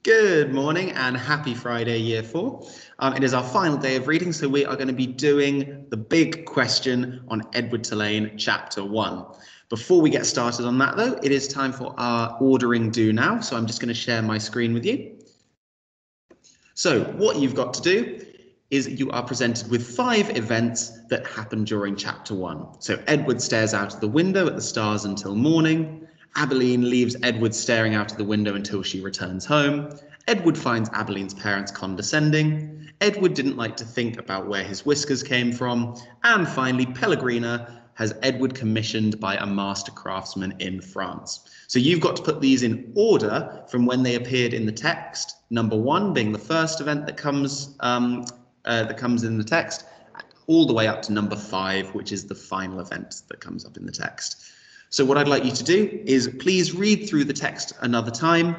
Good morning and happy Friday, year 4. It is our final day of reading, so we are going to be doing the big question on Edward Tulane, chapter 1. Before we get started on that, though, it is time for our ordering do now, so I'm just going to share my screen with you. So what you've got to do is you are presented with 5 events that happen during chapter 1. So Edward stares out of the window at the stars until morning. Abilene leaves Edward staring out of the window until she returns home. Edward finds Abilene's parents condescending. Edward didn't like to think about where his whiskers came from. And finally, Pellegrina has Edward commissioned by a master craftsman in France. So you've got to put these in order from when they appeared in the text. Number 1 being the first event that comes in the text, all the way up to number 5, which is the final event that comes up in the text. So what I'd like you to do is please read through the text another time,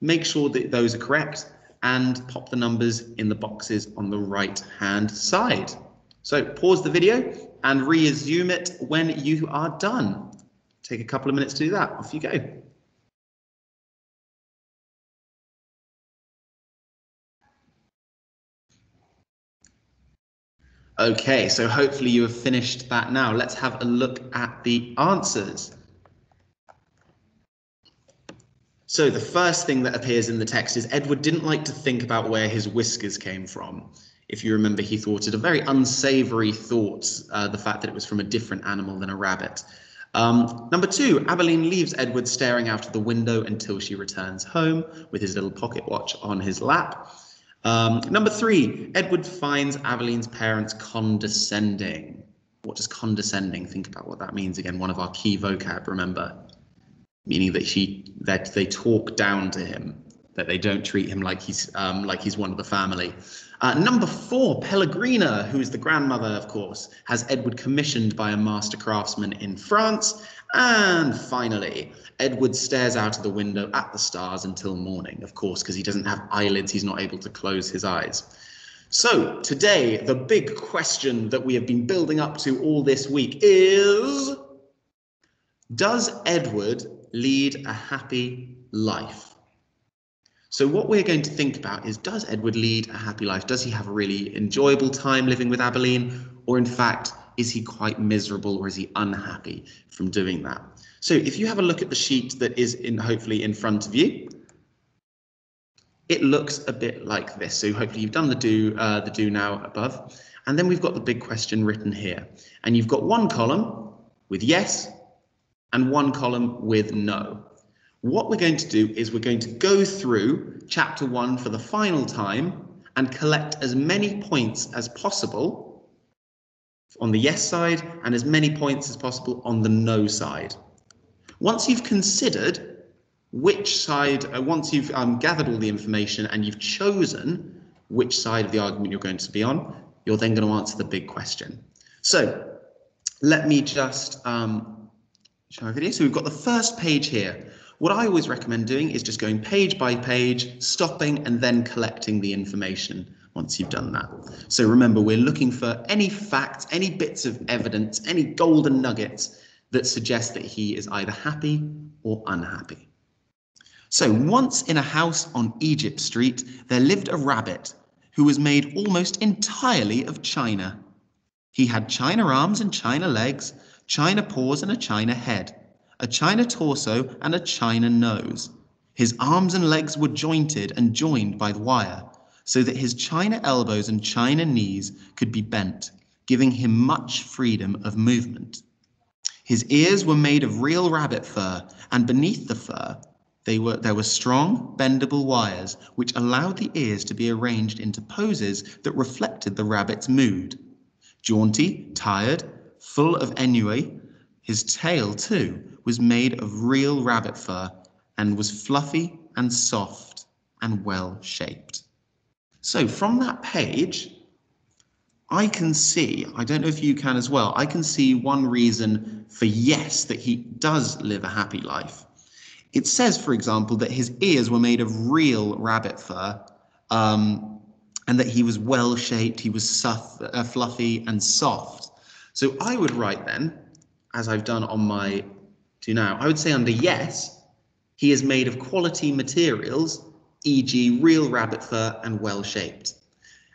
make sure that those are correct, and pop the numbers in the boxes on the right-hand side. So pause the video and resume it when you are done. Take a couple of minutes to do that. Off you go. Okay, so hopefully you have finished that now. Let's have a look at the answers. So the first thing that appears in the text is Edward didn't like to think about where his whiskers came from. If you remember, he thought it a very unsavory thought, the fact that it was from a different animal than a rabbit. Number 2, Abilene leaves Edward staring out of the window until she returns home with his little pocket watch on his lap. Number 3, Edward finds Abilene's parents condescending. What does condescending? Think about what that means again. One of our key vocab, remember, meaning that they talk down to him, that they don't treat him like he's one of the family. Number 4, Pellegrina, who is the grandmother, of course, has Edward commissioned by a master craftsman in France. And finally, Edward stares out of the window at the stars until morning, of course, because he doesn't have eyelids, he's not able to close his eyes. So today, the big question that we have been building up to all this week is, does Edward lead a happy life? So what we're going to think about is, does Edward lead a happy life? Does he have a really enjoyable time living with Abilene? Or in fact, is he quite miserable, or is he unhappy from doing that? So if you have a look at the sheet that is hopefully in front of you, it looks a bit like this. So hopefully you've done the do now above. And then we've got the big question written here. And you've got one column with yes and one column with no. What we're going to do is we're going to go through chapter 1 for the final time and collect as many points as possible on the yes side and as many points as possible on the no side. Once you've considered which side, once you've gathered all the information and you've chosen which side of the argument you're going to be on, you're then going to answer the big question. So let me just show a video. So we've got the first page here. What I always recommend doing is just going page by page, stopping and then collecting the information once you've done that. So remember, we're looking for any facts, any bits of evidence, any golden nuggets that suggest that he is either happy or unhappy. So once in a house on Egypt Street, there lived a rabbit who was made almost entirely of china. He had china arms and china legs, china paws and a china head, a china torso and a china nose. His arms and legs were jointed and joined by the wire, so that his china elbows and china knees could be bent, giving him much freedom of movement. His ears were made of real rabbit fur, and beneath the fur there were strong, bendable wires which allowed the ears to be arranged into poses that reflected the rabbit's mood. Jaunty, tired, full of ennui, his tail, too, was made of real rabbit fur and was fluffy and soft and well-shaped. So from that page, I can see, I don't know if you can as well, I can see one reason for yes, that he does live a happy life. It says, for example, that his ears were made of real rabbit fur, and that he was well-shaped, he was fluffy and soft. So I would write then, as I've done on my do now, I would say under yes, he is made of quality materials, e.g. real rabbit fur and well-shaped.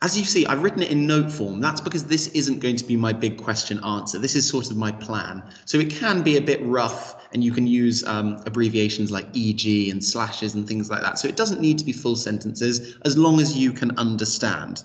As you see, I've written it in note form. That's because this isn't going to be my big question answer. This is sort of my plan. So it can be a bit rough, and you can use abbreviations like EG and slashes and things like that. So it doesn't need to be full sentences as long as you can understand.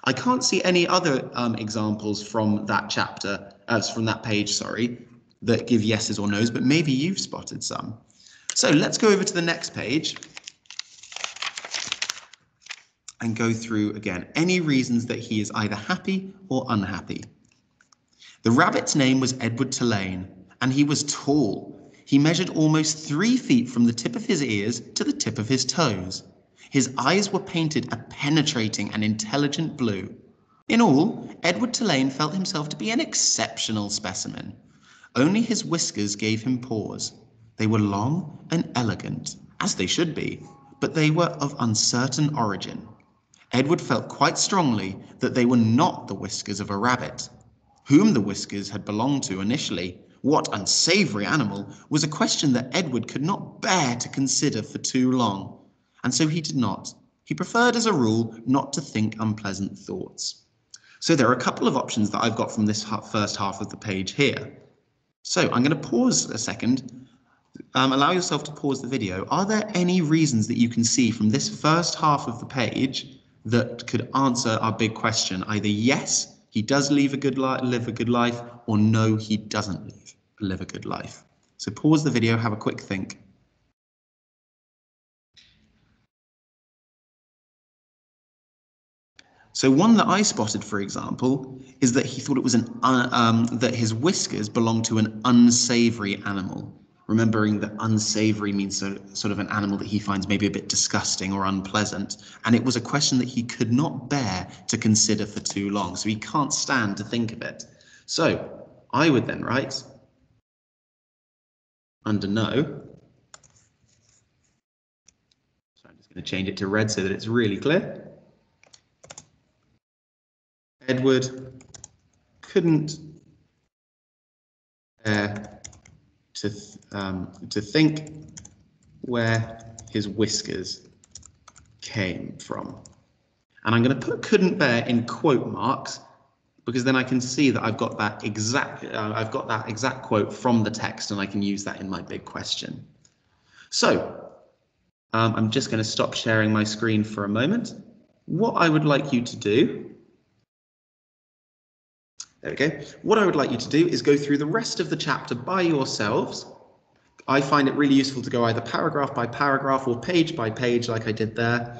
I can't see any other examples from that chapter, from that page, sorry, that give yeses or nos, but maybe you've spotted some. So let's go over to the next page and go through again any reasons that he is either happy or unhappy. The rabbit's name was Edward Tulane, and he was tall. He measured almost 3 feet from the tip of his ears to the tip of his toes. His eyes were painted a penetrating and intelligent blue. In all, Edward Tulane felt himself to be an exceptional specimen. Only his whiskers gave him pause. They were long and elegant, as they should be, but they were of uncertain origin. Edward felt quite strongly that they were not the whiskers of a rabbit. Whom the whiskers had belonged to initially, what unsavory animal, was a question that Edward could not bear to consider for too long, and so he did not. He preferred, as a rule, not to think unpleasant thoughts. So there are a couple of options that I've got from this first half of the page here. So I'm going to pause a second. Allow yourself to pause the video. Are there any reasons that you can see from this first half of the page that could answer our big question? Either yes, he does live a good life, or no, he doesn't live a good life. So pause the video, have a quick think. So one that I spotted, for example, is that he thought it was that his whiskers belonged to an unsavory animal. Remembering that unsavory means sort of an animal that he finds maybe a bit disgusting or unpleasant. And it was a question that he could not bear to consider for too long. So he can't stand to think of it. So I would then write under no. So I'm just going to change it to red so that it's really clear. Edward couldn't bear to think where his whiskers came from. And I'm going to put couldn't bear in quote marks because then I can see that I've got that exact quote from the text, and I can use that in my big question. So I'm just going to stop sharing my screen for a moment. What I would like you to do, there we go. What I would like you to do is go through the rest of the chapter by yourselves. I find it really useful to go either paragraph by paragraph or page by page like I did there,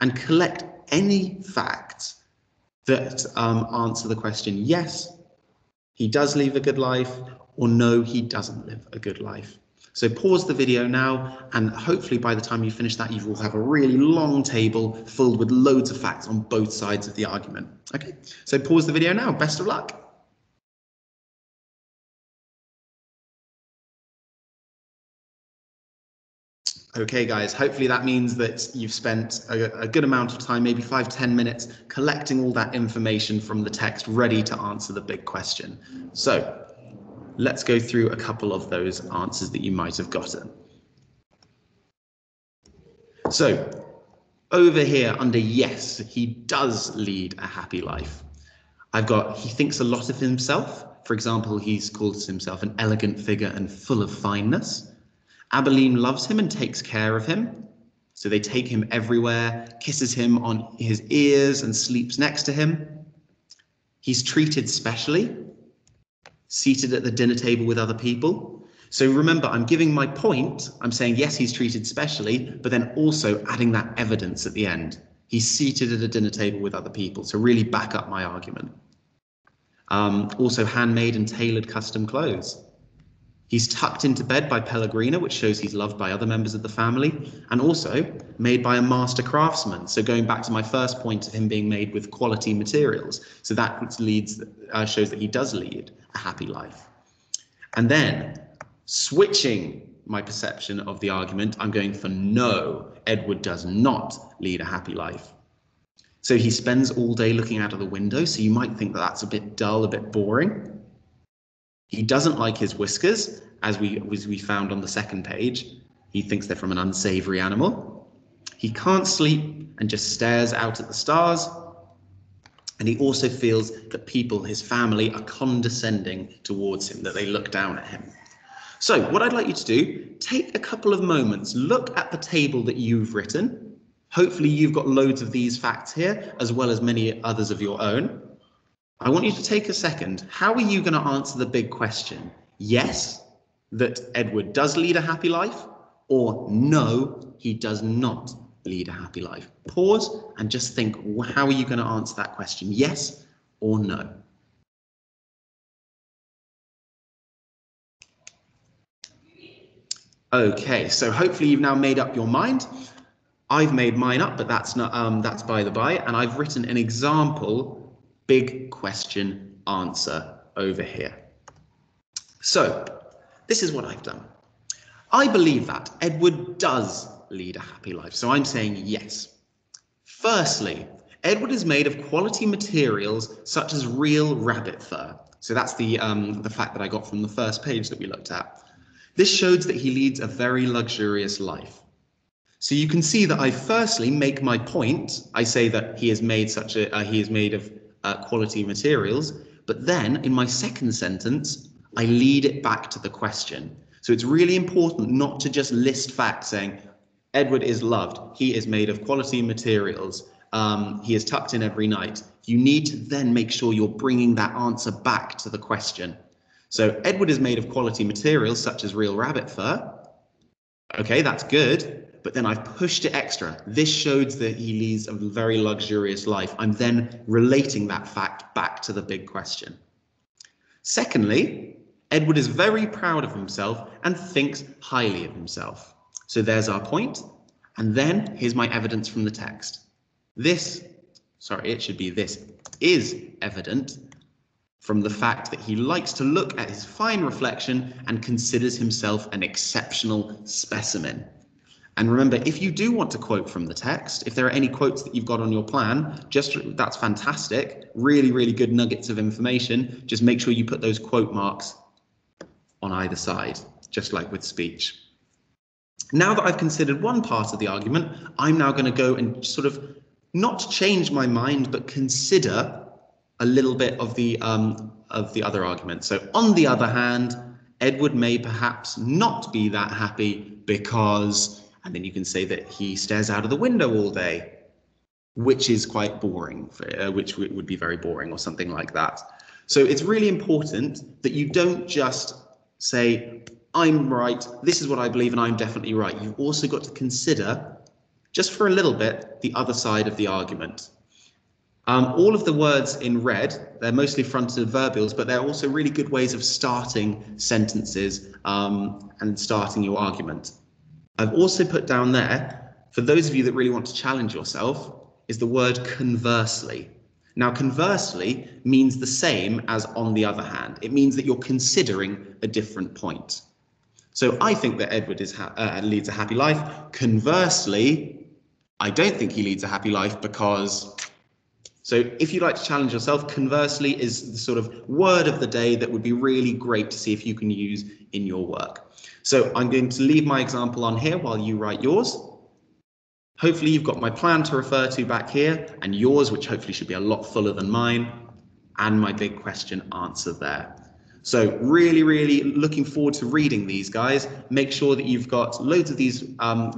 and collect any facts that answer the question, yes, he does live a good life, or no, he doesn't live a good life. So pause the video now, and hopefully by the time you finish that, you will have a really long table filled with loads of facts on both sides of the argument. Okay, so pause the video now. Best of luck. Okay, guys, hopefully that means that you've spent a good amount of time, maybe 5-10 minutes, collecting all that information from the text ready to answer the big question. So let's go through a couple of those answers that you might have gotten. So over here under yes, he does lead a happy life. I've got he thinks a lot of himself. For example, he's called himself an elegant figure and full of fineness. Abilene loves him and takes care of him. So they take him everywhere, kisses him on his ears and sleeps next to him. He's treated specially, seated at the dinner table with other people. So remember, I'm giving my point. I'm saying, yes, he's treated specially, but then also adding that evidence at the end. He's seated at a dinner table with other people to really back up my argument. Also handmade and tailored custom clothes. He's tucked into bed by Pellegrina, which shows he's loved by other members of the family, and also made by a master craftsman. So going back to my first point of him being made with quality materials. So that shows that he does lead a happy life. And then switching my perception of the argument, I'm going for no, Edward does not lead a happy life. So he spends all day looking out of the window. So you might think that that's a bit dull, a bit boring. He doesn't like his whiskers, as we found on the second page. He thinks they're from an unsavory animal. He can't sleep and just stares out at the stars. And he also feels that people, his family, are condescending towards him, that they look down at him. So what I'd like you to do, take a couple of moments, look at the table that you've written. Hopefully you've got loads of these facts here, as well as many others of your own. I want you to take a second. How are you going to answer the big question? Yes, that Edward does lead a happy life, or no, he does not lead a happy life. Pause and just think, how are you going to answer that question? Yes or no? Okay, so hopefully you've now made up your mind. I've made mine up, but that's not that's by the by, and I've written an example big question answer over here. So this is what I've done. I believe that Edward does lead a happy life, so I'm saying yes. Firstly, Edward is made of quality materials such as real rabbit fur. So that's the fact that I got from the first page that we looked at. This shows that he leads a very luxurious life. So you can see that I firstly make my point. I say that he is made of quality materials, but then in my second sentence, I lead it back to the question. So it's really important not to just list facts saying, Edward is loved, he is made of quality materials, he is tucked in every night. You need to then make sure you're bringing that answer back to the question. So Edward is made of quality materials such as real rabbit fur. Okay, that's good, but then I've pushed it extra. This shows that he leads a very luxurious life. I'm then relating that fact back to the big question. Secondly, Edward is very proud of himself and thinks highly of himself. So there's our point. And then here's my evidence from the text. This is evident from the fact that he likes to look at his fine reflection and considers himself an exceptional specimen. And remember, if you do want to quote from the text, if there are any quotes that you've got on your plan, that's fantastic. Really, really good nuggets of information. Just make sure you put those quote marks on either side, just like with speech. Now that I've considered one part of the argument, I'm now going to go and sort of not change my mind, but consider a little bit of the other argument. So on the other hand, Edward may perhaps not be that happy because, and then you can say that he stares out of the window all day, which is quite boring, which would be very boring or something like that. So it's really important that you don't just say, I'm right, this is what I believe and I'm definitely right. You've also got to consider, just for a little bit, the other side of the argument. All of the words in red, they're mostly fronted adverbials, but they're also really good ways of starting sentences and starting your argument. I've also put down there, for those of you that really want to challenge yourself, is the word conversely. Now, conversely means the same as on the other hand. It means that you're considering a different point. So I think that Edward leads a happy life. Conversely, I don't think he leads a happy life because... So if you'd like to challenge yourself, conversely is the sort of word of the day that would be really great to see if you can use in your work. So I'm going to leave my example on here while you write yours. Hopefully you've got my plan to refer to back here and yours, which hopefully should be a lot fuller than mine, and my big question answer there. So really, really looking forward to reading these, guys. Make sure that you've got loads of these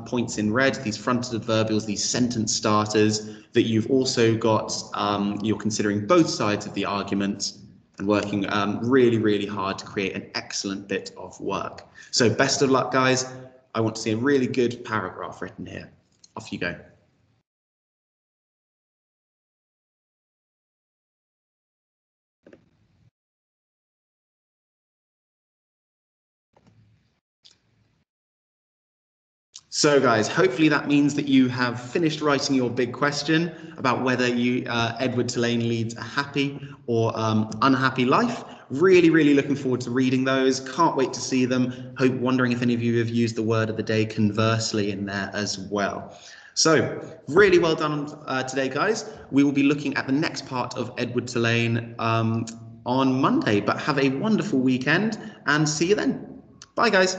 points in red, these fronted adverbials, these sentence starters, that you've also got, you're considering both sides of the argument and working really, really hard to create an excellent bit of work. So best of luck, guys. I want to see a really good paragraph written here. Off you go. So guys, hopefully that means that you have finished writing your big question about whether Edward Tulane leads a happy or unhappy life. Really, really looking forward to reading those. Can't wait to see them. Wondering if any of you have used the word of the day conversely in there as well. So really well done today, guys. We will be looking at the next part of Edward Tulane on Monday, but have a wonderful weekend and see you then. Bye, guys.